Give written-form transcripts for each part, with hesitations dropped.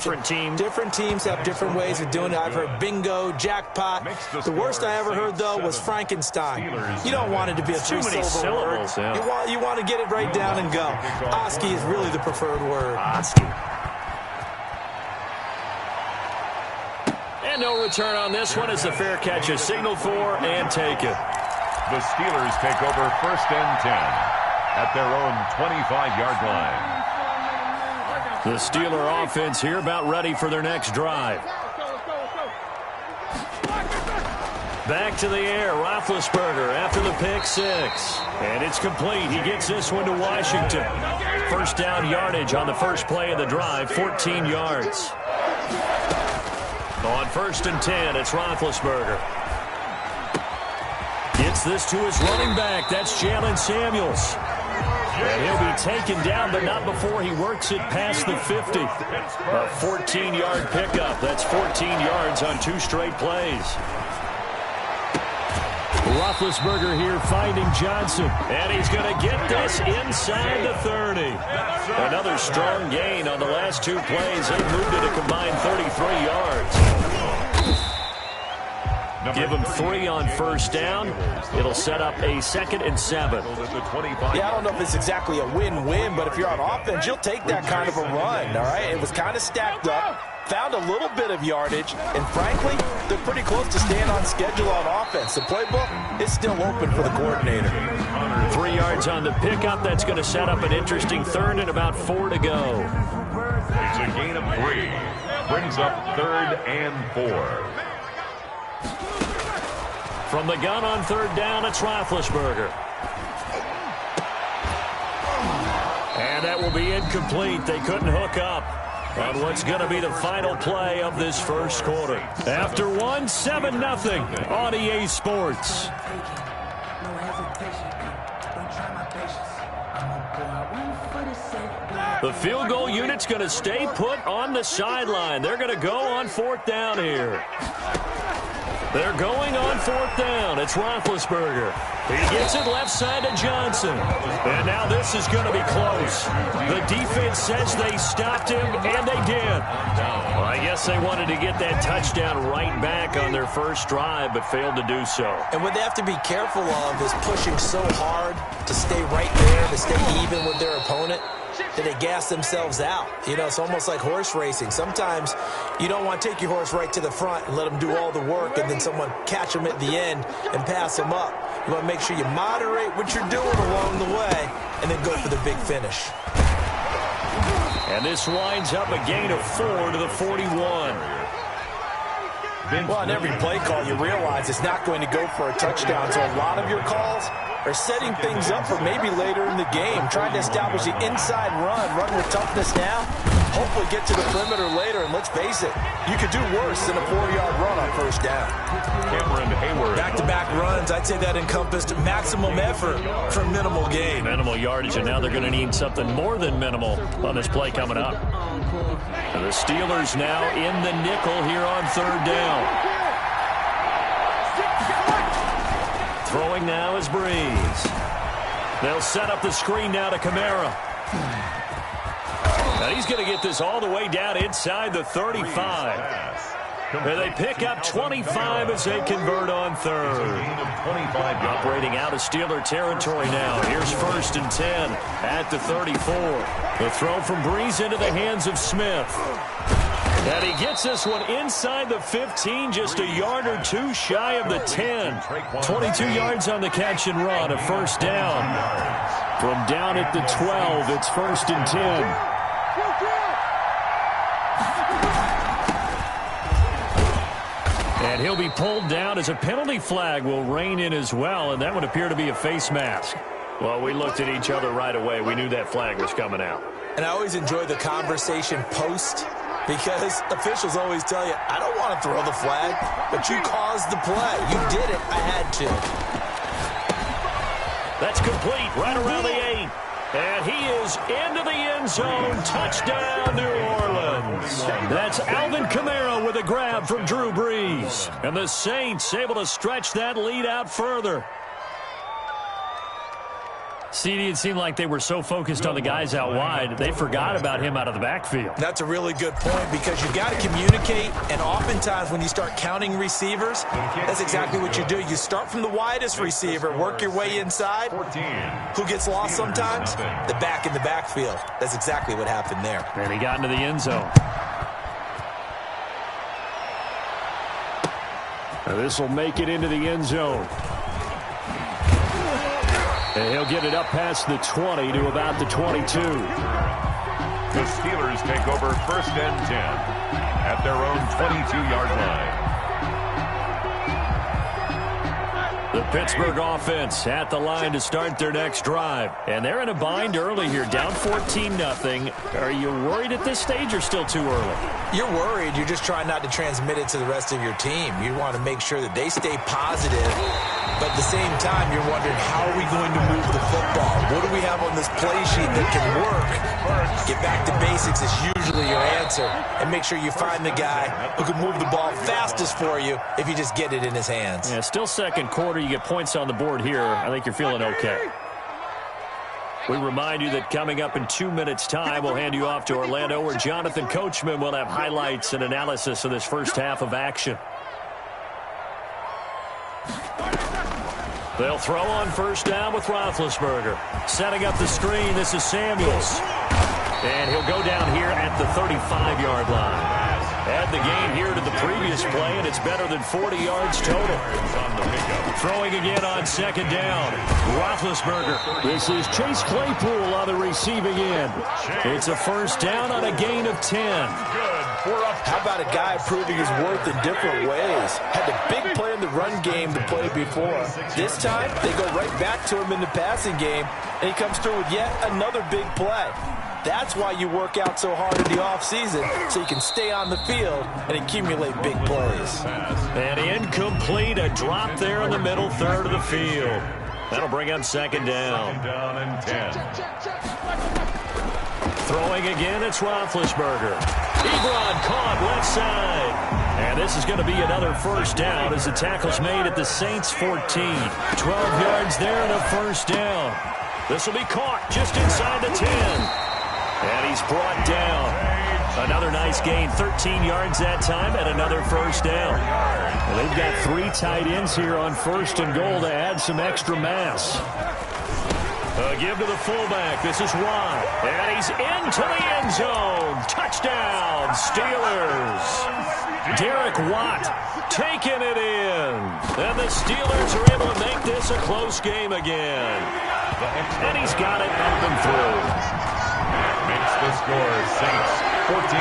Different teams have different ways of doing it. I've heard bingo, jackpot. The worst I ever heard, though, was Frankenstein. You don't want it to be a three-syllable word. Yeah. You want to get it right down and go. Oski is really the preferred word. Oski. And no return on this one as the fair catch is signaled for and taken. The Steelers take over 1st and 10 at their own 25-yard line. The Steeler offense here about ready for their next drive. Back to the air, Roethlisberger after the pick six. And it's complete. He gets this one to Washington. First down yardage on the first play of the drive, 14 yards. On 1st and 10, it's Roethlisberger. Gets this to his running back. That's Jalen Samuels. And he'll be taken down, but not before he works it past the 50. A 14-yard pickup. That's 14 yards on 2 straight plays. Roethlisberger here finding Johnson. And he's going to get this inside the 30. Another strong gain on the last 2 plays. They've moved it a combined 33 yards. Give him 3 on first down. It'll set up a 2nd and 7. Yeah, I don't know if it's exactly a win-win, but if you're on offense, you'll take that kind of a run, all right? It was kind of stacked up, found a little bit of yardage, and frankly, they're pretty close to staying on schedule on offense. The playbook is still open for the coordinator. 3 yards on the pickup. That's going to set up an interesting 3rd and about 4 to go. It's a gain of 3. Brings up 3rd and 4. From the gun on 3rd down, it's Roethlisberger. And that will be incomplete. They couldn't hook up on what's going to be the final play of this first quarter. After 1, 7-0 on EA Sports. The field goal unit's going to stay put on the sideline. They're going to go on 4th down here. They're going on 4th down. It's Roethlisberger. He gets it left side to Johnson. And now this is going to be close. The defense says they stopped him, and they did. Well, I guess they wanted to get that touchdown right back on their first drive, but failed to do so. And what they have to be careful of is pushing so hard to stay right there, to stay even with their opponent, that they gas themselves out. You know, it's almost like horse racing. Sometimes you don't want to take your horse right to the front and let them do all the work, and then someone catch them at the end and pass them up. You want to make sure you moderate what you're doing along the way and then go for the big finish. And this winds up a gain of 4 to the 41. Well, on every play call, you realize it's not going to go for a touchdown, so a lot of your calls are setting things up for maybe later in the game, trying to establish the inside run with toughness now, hopefully get to the perimeter later, and let's face it, you could do worse than a 4-yard run on first down. Cameron Hayward. Back-to-back runs, I'd say that encompassed maximum effort for minimal gain. Minimal yardage, and now they're going to need something more than minimal on this play coming up. And the Steelers now in the nickel here on 3rd down. Throwing now is Breeze. They'll set up the screen now to Kamara. Now he's going to get this all the way down inside the 35. And they pick up 25 as they convert on 3rd. Operating out of Steeler territory now. Here's 1st and 10 at the 34. The throw from Breeze into the hands of Smith. And he gets this one inside the 15, just a yard or 2 shy of the 10. 22 yards on the catch and run, a 1st down. From down at the 12, it's 1st and 10. And he'll be pulled down as a penalty flag will rein in as well, and that would appear to be a face mask. Well, we looked at each other right away. We knew that flag was coming out. And I always enjoy the conversation post, because officials always tell you, I don't want to throw the flag, but you caused the play. You did it. I had to. That's complete right around the 8. And he is into the end zone. Touchdown, New Orleans. That's Alvin Kamara with a grab from Drew Brees. And the Saints able to stretch that lead out further. CD, it seemed like they were so focused on the guys out wide, they forgot about him out of the backfield. That's a really good point because you've got to communicate, and oftentimes when you start counting receivers, that's exactly what you do. You start from the widest receiver, work your way inside. Who gets lost sometimes? The back in the backfield. That's exactly what happened there. And he got into the end zone. This will make it into the end zone. And he'll get it up past the 20 to about the 22. The Steelers take over 1st and 10 at their own 22-yard line. The Pittsburgh offense at the line to start their next drive. And they're in a bind early here, down 14-0. Are you worried at this stage or still too early? You're worried. You're just trying not to transmit it to the rest of your team. You want to make sure that they stay positive. But at the same time, you're wondering, how are we going to move the football? What do we have on this play sheet that can work? Get back to basics is usually your answer. And make sure you find the guy who can move the ball fastest for you if you just get it in his hands. Yeah, still second quarter. You get points on the board here. I think you're feeling okay. We remind you that coming up in 2 minutes' time, we'll hand you off to Orlando, where Jonathan Coachman will have highlights and analysis of this first half of action. They'll throw on first down with Roethlisberger. Setting up the screen, this is Samuels. And he'll go down here at the 35-yard line. Add the gain here to the previous play, and it's better than 40 yards total. Throwing again on second down. Roethlisberger. This is Chase Claypool on the receiving end. It's a first down on a gain of 10. How about a guy proving his worth in different ways? Had a big play in the run game the play before. This time, they go right back to him in the passing game, and he comes through with yet another big play. That's why you work out so hard in the offseason, so you can stay on the field and accumulate big plays. And incomplete, a drop there in the middle third of the field. That'll bring up second down. Second down and 10. Throwing again, it's Roethlisberger. Ebron caught left side. And this is going to be another first down as the tackle's made at the Saints 14. 12 yards there and a first down. This will be caught just inside the 10. And he's brought down. Another nice gain, 13 yards that time, and another first down. Well, they've got 3 tight ends here on first and goal to add some extra mass. A give to the fullback. This is Watt. And he's into the end zone. Touchdown, Steelers. Derek Watt taking it in. And the Steelers are able to make this a close game again. And he's got it up and through. Makes the score Saints 14,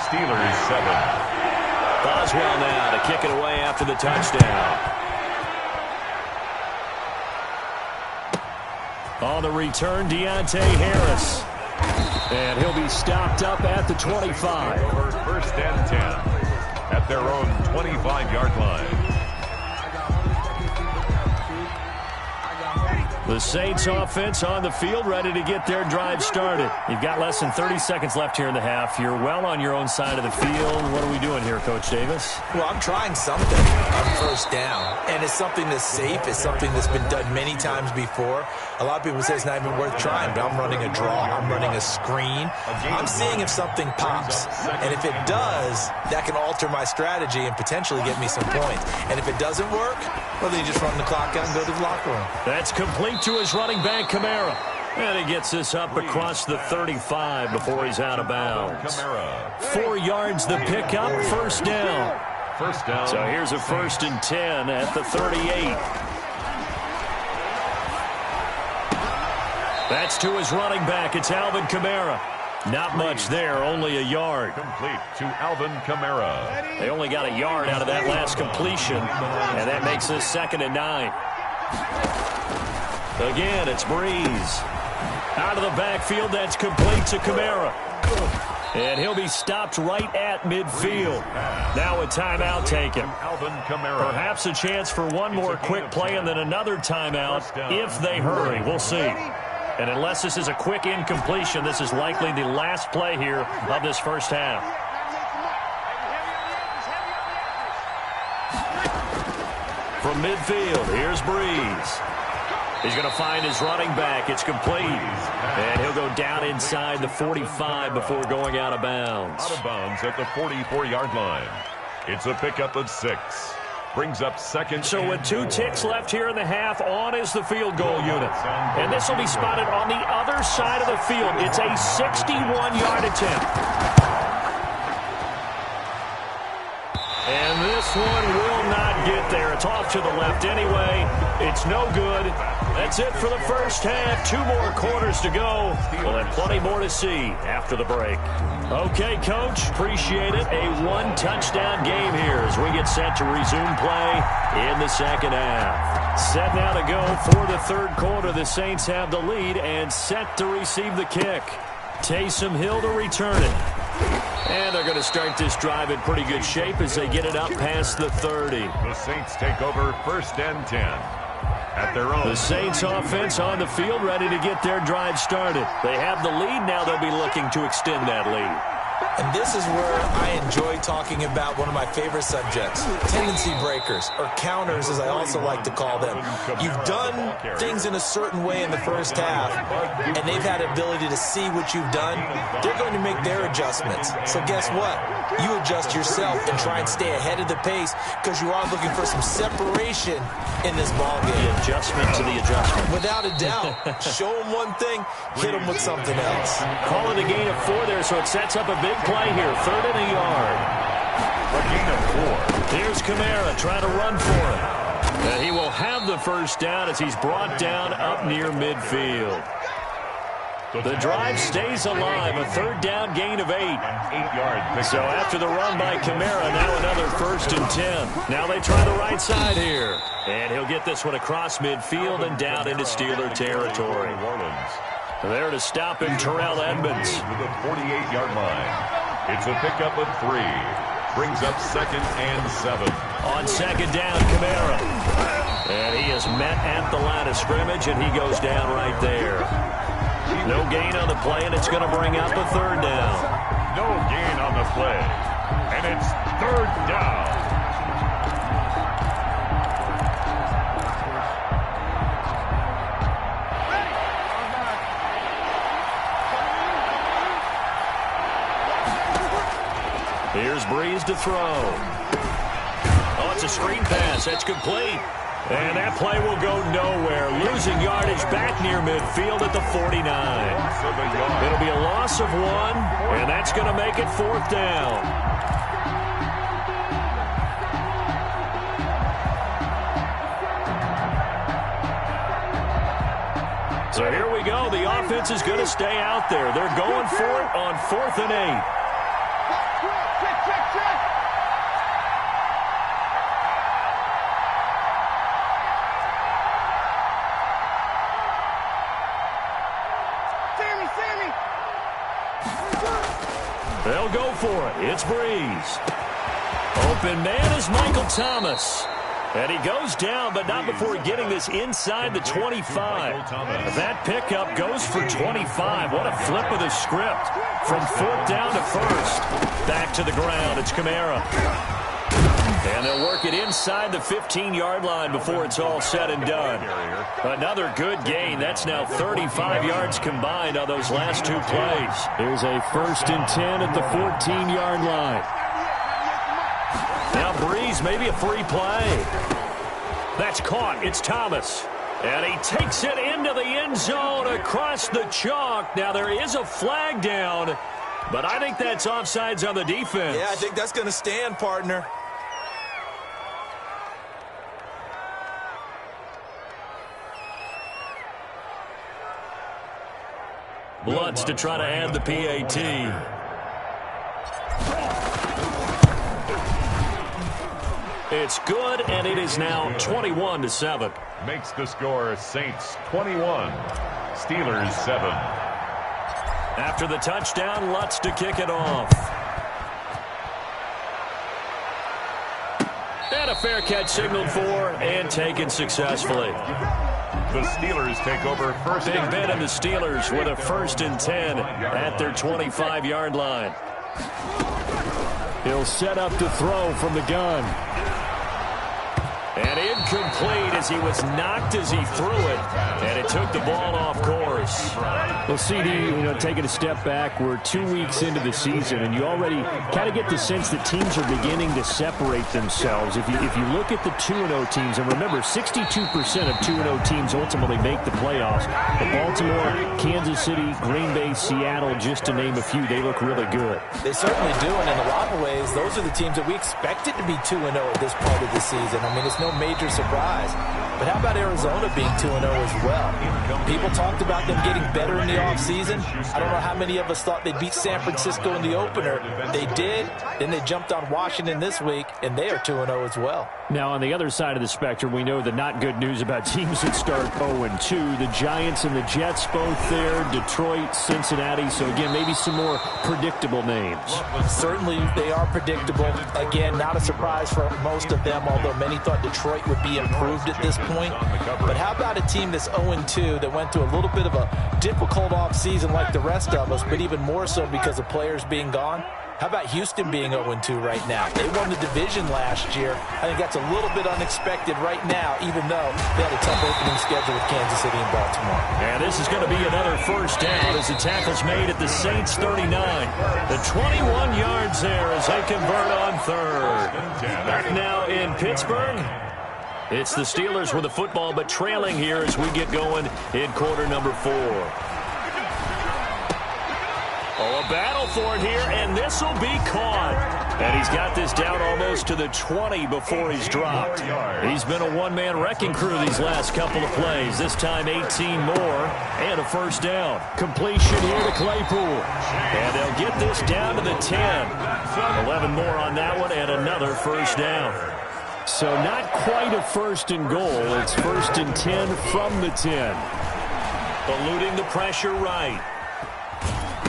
Steelers 7. Boswell now to kick it away after the touchdown. On the return, Deontay Harris. And he'll be stopped up at the 25. Over 1st and 10 at their own 25-yard line. The Saints offense on the field, ready to get their drive started. You've got less than 30 seconds left here in the half. You're well on your own side of the field. What are we doing here, Coach Davis? Well, I'm trying something on first down, and it's something that's safe. It's something that's been done many times before. A lot of people say it's not even worth trying, but I'm running a draw. I'm running a screen. I'm seeing if something pops, and if it does, that can alter my strategy and potentially get me some points. And if it doesn't work, well, then you just run the clock out and go to the locker room. That's complete to his running back, Kamara. And he gets this up across the 35 before he's out of bounds. 4 yards the pickup, first down. First down. So here's a 1st and 10 at the 38. That's to his running back. It's Alvin Kamara. Not much there, only a yard. Complete to Alvin Kamara. They only got a yard out of that last completion, and that makes this 2nd and 9. Again, it's Breeze. Out of the backfield, that's complete to Kamara. And he'll be stopped right at midfield. Now a timeout taken. Alvin Kamara. Perhaps a chance for one more quick play and then another timeout if they hurry. We'll see. And unless this is a quick incompletion, this is likely the last play here of this first half. From midfield, here's Breeze. He's going to find his running back. It's complete. And he'll go down inside the 45 before going out of bounds. Out of bounds at the 44-yard line. It's a pickup of 6. Brings up second. So with 2 ticks left here in the half, on is the field goal unit. And this will be spotted on the other side of the field. It's a 61-yard attempt. And this one will not get there. It's off to the left anyway. It's no good. That's it for the first half. 2 more quarters to go. We'll have plenty more to see after the break. Okay, Coach, appreciate it. A 1-touchdown game here as we get set to resume play in the second half. Set now to go for the third quarter. The Saints have the lead and set to receive the kick. Taysom Hill to return it. And they're going to start this drive in pretty good shape as they get it up past the 30. The Saints take over first and 10. At their own. The Saints offense on the field ready to get their drive started. They have the lead. Now they'll be looking to extend that lead. And this is where I enjoy talking about one of my favorite subjects, tendency breakers, or counters as I also like to call them. You've done things in a certain way in the first half, and they've had the ability to see what you've done. They're going to make their adjustments. So guess what? You adjust yourself and try and stay ahead of the pace because you are looking for some separation in this ball game. The adjustment to the adjustment. Without a doubt. Show them one thing, hit them with something else. Call it a gain of 4 there, so it sets up a big play here. 3rd and a yard. A gain of 4. Here's Kamara trying to run for it. And he will have the first down as he's brought down up near midfield. The drive stays alive. A 3rd down gain of 8. So after the run by Kamara, now another 1st and 10. Now they try the right side here. And he'll get this one across midfield and down into Steeler territory. There to stop him, Terrell Edmonds. To the 48-yard line. It's a pickup of 3. Brings up 2nd and 7. On 2nd down, Kamara. And he is met at the line of scrimmage, and he goes down right there. No gain on the play, and it's going to bring up a 3rd down. No gain on the play. And it's 3rd down. Here's Breeze to throw. Oh, it's a screen pass. That's complete. And that play will go nowhere. Losing yardage back near midfield at the 49. It'll be a loss of 1, and that's going to make it 4th down. So here we go. The offense is going to stay out there. They're going for it on 4th and 8. They'll go for it. It's Breeze. Open man is Michael Thomas. And he goes down, but not before getting this inside the 25. That pickup goes for 25. What a flip of the script. From 4th down to 1st. Back to the ground. It's Kamara. And they'll work it inside the 15-yard line before it's all said and done. Another good gain. That's now 35 yards combined on those last 2 plays. Here's a 1st and 10 at the 14-yard line. Now Breeze, maybe a free play. That's caught. It's Thomas. And he takes it into the end zone across the chalk. Now there is a flag down, but I think that's offsides on the defense. Yeah, I think that's going to stand, partner. Bloods to try to add the PAT. It's good, and it is now 21-7. Makes the score Saints 21, Steelers 7. After the touchdown, Lutz to kick it off. And a fair catch signaled for and taken successfully. The Steelers take over first. Big Ben and the Steelers with a 1st and 10 at their 25-yard line. He'll set up to throw from the gun. And incomplete as he was knocked as he threw it. And it took the ball off course. Well, CD, taking a step back, we're 2 weeks into the season, and you already kind of get the sense that teams are beginning to separate themselves. If you look at the 2-0 teams, and remember, 62% of 2-0 teams ultimately make the playoffs. The Baltimore, Kansas City, Green Bay, Seattle, just to name a few, they look really good. They certainly do, and in a lot of ways, those are the teams that we expected to be 2-0 at this part of the season. I mean, it's no major surprise. But how about Arizona being 2-0 as well? People talked about them getting better in the offseason. I don't know how many of us thought they'd beat San Francisco in the opener. They did. Then they jumped on Washington this week, and they are 2-0 as well. Now, on the other side of the spectrum, we know the not good news about teams that start 0-2. The Giants and the Jets both there, Detroit, Cincinnati. So, again, maybe some more predictable names. Certainly, they are predictable. Again, not a surprise for most of them, although many thought Detroit would be improved at this point. But how about a team that's 0-2 that went through a little bit of a difficult offseason like the rest of us, but even more so because of players being gone? How about Houston being 0-2 right now? They won the division last year. I think that's a little bit unexpected right now, even though they had a tough opening schedule with Kansas City and Baltimore. And this is going to be another first down as the tackle's made at the Saints 39. The 21 yards there as they convert on third. Back now in Pittsburgh. It's the Steelers with the football, but trailing here as we get going in quarter number 4. Oh, a battle for it here, and this will be caught. And he's got this down almost to the 20 before he's dropped. He's been a one-man wrecking crew these last couple of plays. This time 18 more and a first down. Completion here to Claypool. And they'll get this down to the 10. 11 more on that one and another first down. So not quite a first and goal. It's first and 10 from the 10. Eluding the pressure right.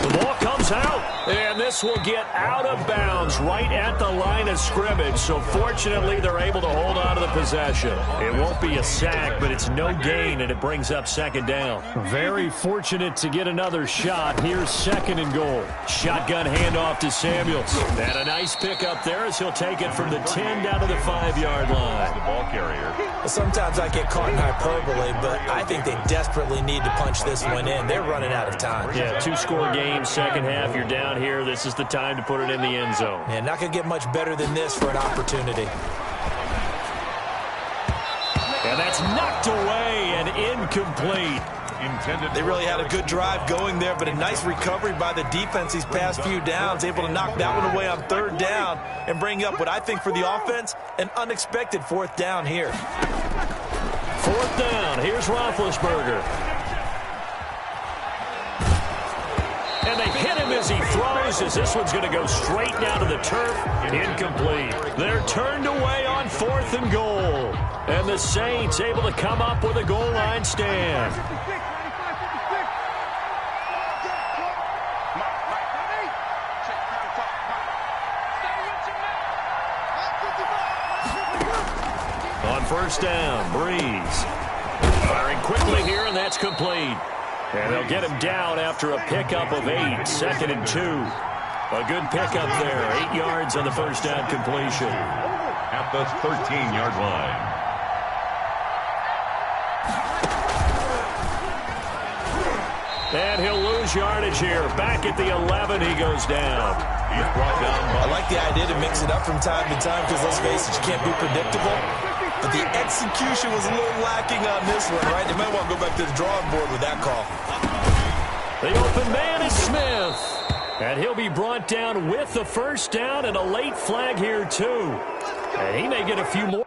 The ball comes out, and this will get out of bounds right at the line of scrimmage. So fortunately, they're able to hold on to the possession. It won't be a sack, but it's no gain, and it brings up second down. Very fortunate to get another shot. Here's second and goal. Shotgun handoff to Samuels. And a nice pickup there as he'll take it from the 10 down to the 5-yard line. The ball carrier. Well, sometimes I get caught in hyperbole, but I think they desperately need to punch this one in. They're running out of time. Yeah, 2-score game, second half. You're down here. This is the time to put it in the end zone. Yeah, not going to get much better than this for an opportunity. And that's knocked away and incomplete. They really had a good drive going there, but a nice recovery by the defense these past few downs, able to knock that one away on third down and bring up what I think for the offense, an unexpected fourth down here. Fourth down. Here's Roethlisberger. And they hit him as he throws, as this one's going to go straight down to the turf. Incomplete. They're turned away on fourth and goal. And the Saints able to come up with a goal line stand. On first down, Breeze. Firing quickly here, and that's complete. And they'll get him down after a pickup of 8, second and 2. A good pickup there, 8 yards on the first down completion. At the 13-yard line. And he'll lose yardage here. Back at the 11, he goes down. He's brought down by... I like the idea to mix it up from time to time because, let's face it, you can't be predictable. But the execution was a little lacking on this one, right? They might want to go back to the drawing board with that call. The open man is Smith. And he'll be brought down with the first down and a late flag here, too. And he may get a few more.